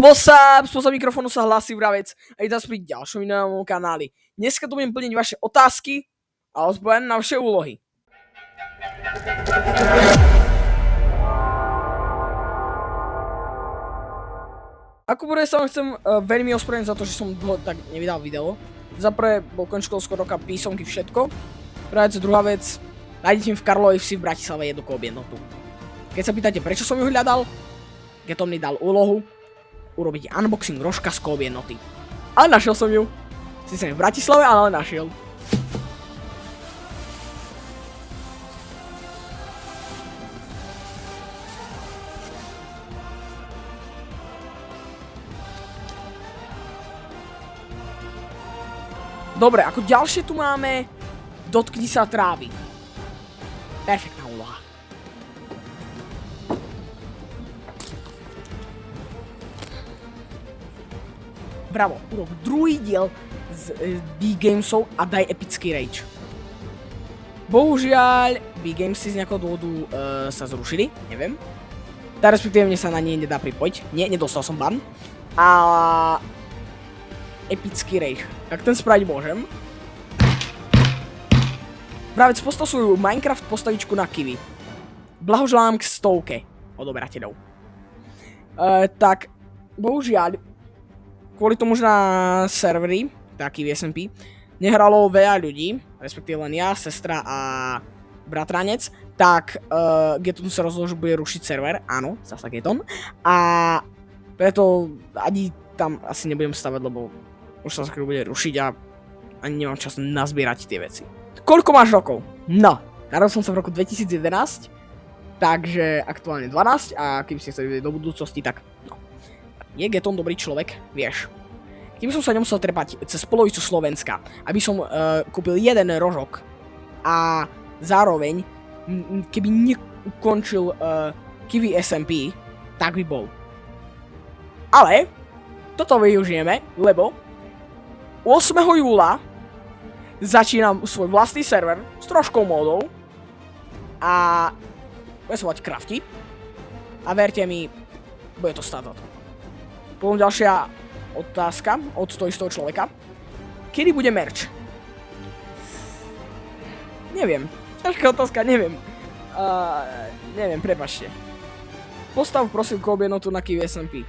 Spoza mikrofónu sa hlási Vravec a je teraz pri ďalšom inom kanáli. Dneska tu budem plniť vaše otázky a odpovedať na vaše úlohy. Ako bude sa vám chcem veľmi ospravedlniť za to, že som dlho tak nevydal video. Za prvé bol koniec školského roka, písomky, všetko. Vec, druhá vec, nájdete mi v Karlovej Vsi v Bratislave jednoduchú jednotu. Keď sa pýtate, prečo som ju hľadal, Geton mi dal úlohu urobiť unboxing rožka z Kobe jednoty. Ale našiel som ju. Sice v Bratislave, ale našiel. Dobre, ako ďalšie tu máme Dotkni sa trávy. Perfektná úloha. Bravo, urob druhý diel z B-Gamesov a daj epický rage. Bohužiaľ, B-Gamesy z nejakého dôvodu sa zrušili, neviem. Tá respektíve mne sa na nie nedá pripojiť. Nie, nedostal som ban. A epický rage. Tak ten spraviť môžem. Vravec, postav svoju Minecraft postavičku na Kiwi. Blahoželám k 100 odoberateľov. Tak, bohužiaľ, kvôli tomu, že na servery, taký v SMP, nehralo veľa ľudí, respektíve len ja, sestra a bratranec, tak Geton sa rozhodol, že bude rušiť server, áno, zasa Geton, a preto ani tam asi nebudem stavať, lebo už sa skôr bude rušiť a ani nemám čas nazbierať tie veci. Koľko máš rokov? No, narodil som sa v roku 2011, takže aktuálne 12 a keby ste chceli vidieť do budúcnosti, tak no. Je Geton dobrý človek, vieš. Kým som sa nemusel trepať cez polovicu Slovenska, aby som kúpil jeden rožok a zároveň, keby neukončil Kiwi SMP, tak by bol. Ale toto využijeme, lebo 8. júla začínam svoj vlastný server s troškou módov a bude sa volať Crafty a verte mi, bude to stáť za to. Potom ďalšia otázka od toho istého človeka. Kedy bude merch? Neviem. Ťažká otázka, neviem. Neviem, prepáčte. Postav prosím Kobe jednotu na Kiwi SMP.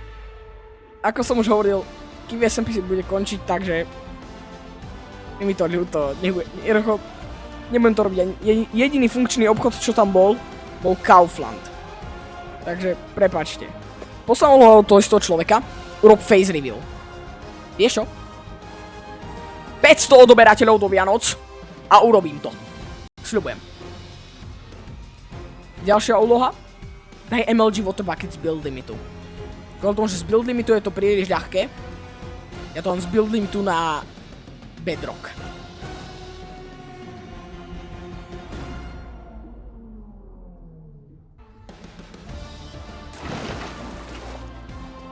Ako som už hovoril, Kiwi SMP si bude končiť, takže je mi to ľúto. Nebudem to robiť ani. Jediný funkčný obchod, čo tam bol Kaufland. Takže prepáčte. Poslal ho toho istého človeka, urob face reveal. Vieš čo? 500 odoberateľov do Vianoc a urobím to. Sľubujem. Ďalšia úloha. Daj MLG Water Bucket z build limitu. Kvôli tomu, že z build limitu je to príliš ľahké. Ja to mám z build limitu na Bedrock.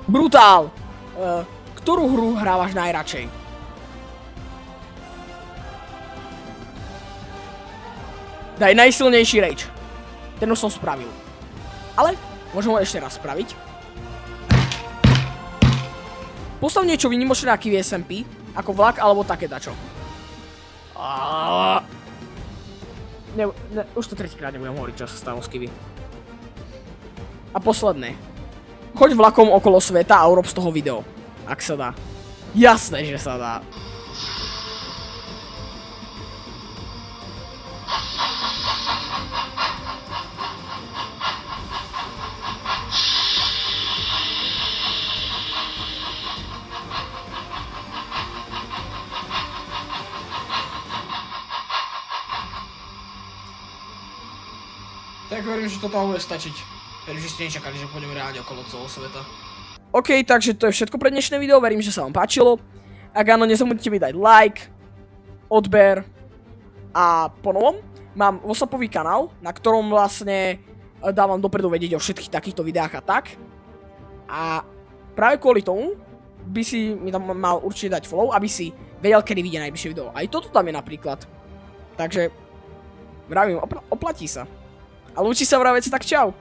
Brutál! Ktorú hru hrávaš najradšej? Daj najsilnejší rage. Ten už som spravil. Ale môžem ho ešte raz spraviť. Postav niečo výnimočné na Kiwi SMP, ako vlak alebo také dačo. Už to tretíkrát nebudem hovoriť, čo sa stalo s Kiwi. A posledné. Choď vlakom okolo sveta a urob z toho video. Ak sa dá. Jasné, že sa dá. Tak verím, že toto bude stačiť. Verím, že ste nečakali, že pôjdeme reálne okolo celého sveta. OK, takže to je všetko pre dnešné video, verím, že sa vám páčilo. Ak áno, nezabudnite mi dať like, odber a ponovom mám WhatsAppový kanál, na ktorom vlastne dávam dopredu vedieť o všetkých takýchto videách a tak. A práve kvôli tomu by si mi tam mal určite dať follow, aby si vedel, kedy vyjde najbližšie video. Aj toto tam je napríklad. Takže vravím, oplatí sa. A lúči sa Vravec, tak čau.